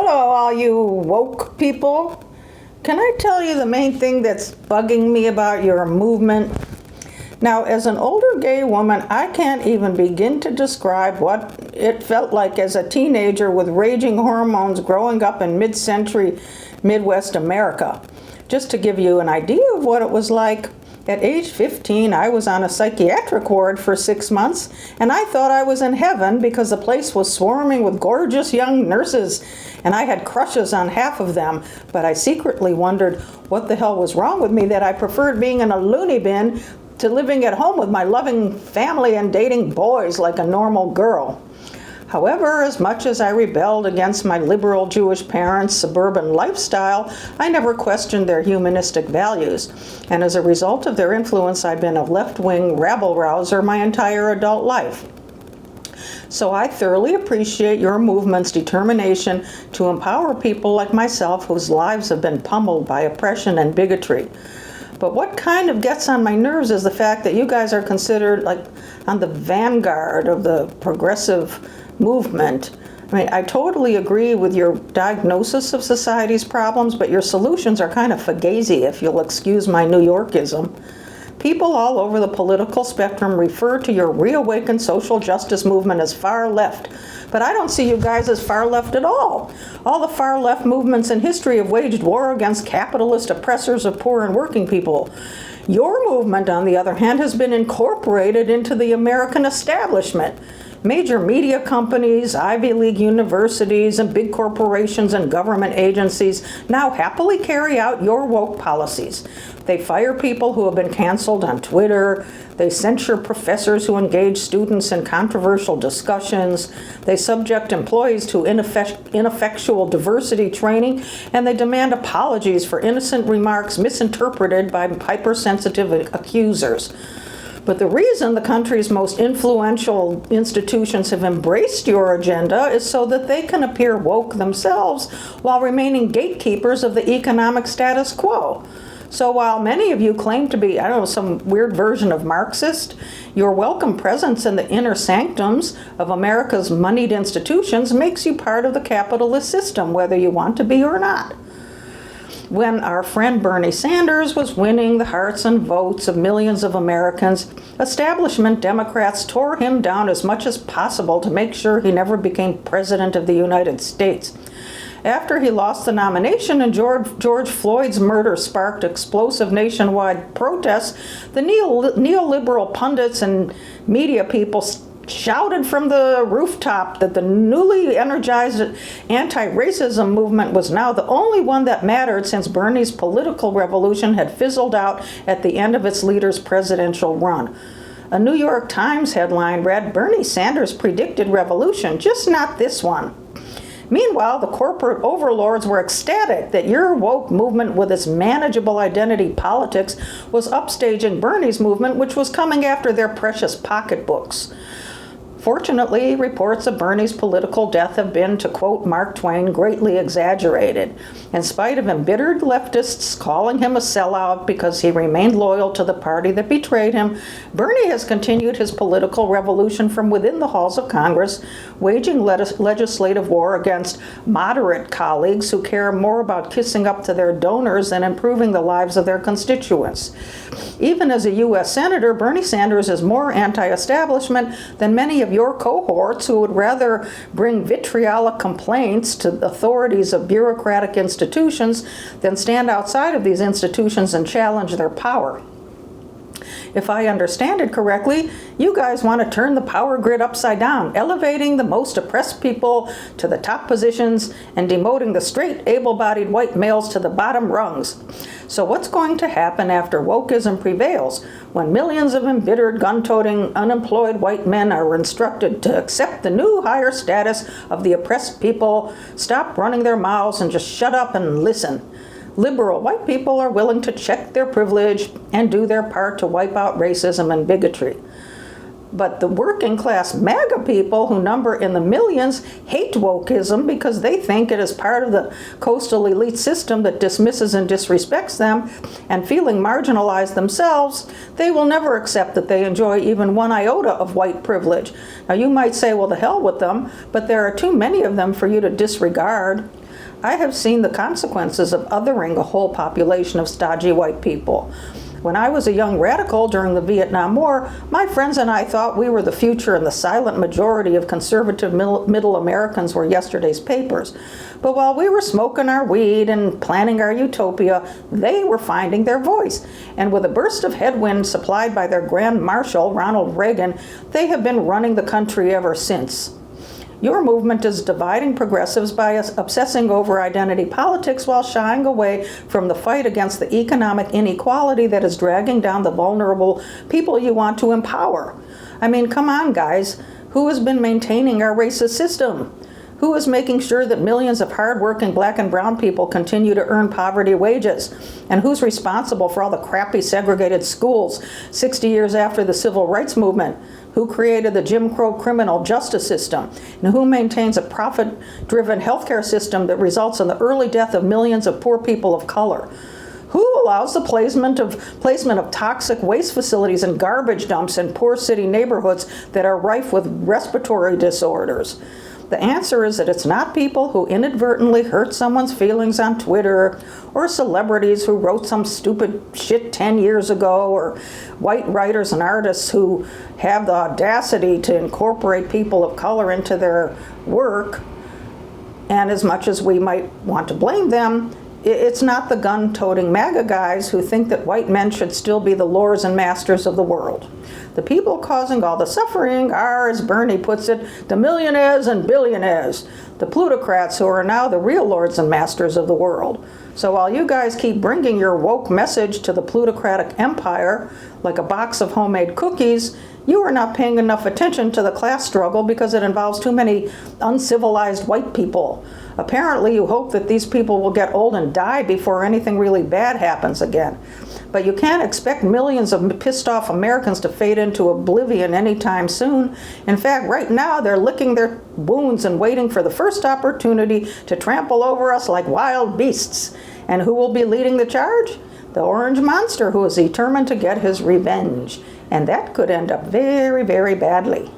Hello, all you woke people. Can I tell you the main thing that's bugging me about your movement? Now, as an older gay woman, I can't even begin to describe what it felt like as a teenager with raging hormones growing up in mid-century Midwest America. Just to give you an idea of what it was like, at age 15, I was on a psychiatric ward for 6 months, and I thought I was in heaven because the place was swarming with gorgeous young nurses, and I had crushes on half of them, but I secretly wondered what the hell was wrong with me that I preferred being in a loony bin to living at home with my loving family and dating boys like a normal girl. However, as much as I rebelled against my liberal Jewish parents' suburban lifestyle, I never questioned their humanistic values. And as a result of their influence, I've been a left-wing rabble-rouser my entire adult life. So I thoroughly appreciate your movement's determination to empower people like myself whose lives have been pummeled by oppression and bigotry. But what kind of gets on my nerves is the fact that you guys are considered like on the vanguard of the progressive movement. I mean, I totally agree with your diagnosis of society's problems, but your solutions are kind of fugazi, if you'll excuse my New Yorkism. People all over the political spectrum refer to your reawakened social justice movement as far left, but I don't see you guys as far left at all. All the far left movements in history have waged war against capitalist oppressors of poor and working people. Your movement, on the other hand, has been incorporated into the American establishment. Major media companies, Ivy League universities, and big corporations and government agencies now happily carry out your woke policies. They fire people who have been canceled on Twitter. They censure professors who engage students in controversial discussions. They subject employees to ineffectual diversity training, and they demand apologies for innocent remarks misinterpreted by hypersensitive accusers. But the reason the country's most influential institutions have embraced your agenda is so that they can appear woke themselves while remaining gatekeepers of the economic status quo. So while many of you claim to be, some weird version of Marxist, your welcome presence in the inner sanctums of America's moneyed institutions makes you part of the capitalist system, whether you want to be or not. When our friend Bernie Sanders was winning the hearts and votes of millions of Americans, establishment Democrats tore him down as much as possible to make sure he never became president of the United States. After he lost the nomination and George Floyd's murder sparked explosive nationwide protests, the neoliberal pundits and media people shouted from the rooftop that the newly energized anti-racism movement was now the only one that mattered since Bernie's political revolution had fizzled out at the end of its leader's presidential run. A New York Times headline read, "Bernie Sanders predicted revolution, just not this one." Meanwhile, the corporate overlords were ecstatic that your woke movement with its manageable identity politics was upstaging Bernie's movement, which was coming after their precious pocketbooks. Fortunately, reports of Bernie's political death have been, to quote Mark Twain, greatly exaggerated. In spite of embittered leftists calling him a sellout because he remained loyal to the party that betrayed him, Bernie has continued his political revolution from within the halls of Congress, waging legislative war against moderate colleagues who care more about kissing up to their donors than improving the lives of their constituents. Even as a U.S. Senator, Bernie Sanders is more anti-establishment than many of your cohorts who would rather bring vitriolic complaints to the authorities of bureaucratic institutions than stand outside of these institutions and challenge their power. If I understand it correctly, you guys want to turn the power grid upside down, elevating the most oppressed people to the top positions and demoting the straight, able-bodied white males to the bottom rungs. So what's going to happen after wokeism prevails, when millions of embittered, gun-toting, unemployed white men are instructed to accept the new higher status of the oppressed people, stop running their mouths, and just shut up and listen? Liberal white people are willing to check their privilege and do their part to wipe out racism and bigotry. But the working class MAGA people, who number in the millions, hate wokeism because they think it is part of the coastal elite system that dismisses and disrespects them, and feeling marginalized themselves, they will never accept that they enjoy even one iota of white privilege. Now you might say, well, the hell with them, but there are too many of them for you to disregard. I have seen the consequences of othering a whole population of stodgy white people. When I was a young radical during the Vietnam War, my friends and I thought we were the future, and the silent majority of conservative middle Americans were yesterday's papers. But while we were smoking our weed and planning our utopia, they were finding their voice. And with a burst of headwind supplied by their Grand Marshal, Ronald Reagan, they have been running the country ever since. Your movement is dividing progressives by obsessing over identity politics while shying away from the fight against the economic inequality that is dragging down the vulnerable people you want to empower. I mean, come on, guys. Who has been maintaining our racist system? Who is making sure that millions of hardworking black and brown people continue to earn poverty wages? And who's responsible for all the crappy segregated schools 60 years after the civil rights movement? Who created the Jim Crow criminal justice system? And who maintains a profit-driven healthcare system that results in the early death of millions of poor people of color? Who allows the placement of toxic waste facilities and garbage dumps in poor city neighborhoods that are rife with respiratory disorders? The answer is that it's not people who inadvertently hurt someone's feelings on Twitter, or celebrities who wrote some stupid shit 10 years ago, or white writers and artists who have the audacity to incorporate people of color into their work. And as much as we might want to blame them, it's not the gun-toting MAGA guys who think that white men should still be the lords and masters of the world. The people causing all the suffering are, as Bernie puts it, the millionaires and billionaires, the plutocrats who are now the real lords and masters of the world. So while you guys keep bringing your woke message to the plutocratic empire like a box of homemade cookies, you are not paying enough attention to the class struggle because it involves too many uncivilized white people. Apparently, you hope that these people will get old and die before anything really bad happens again. But you can't expect millions of pissed off Americans to fade into oblivion anytime soon. In fact, right now, they're licking their wounds and waiting for the first opportunity to trample over us like wild beasts. And who will be leading the charge? The orange monster who is determined to get his revenge. And that could end up very, very badly.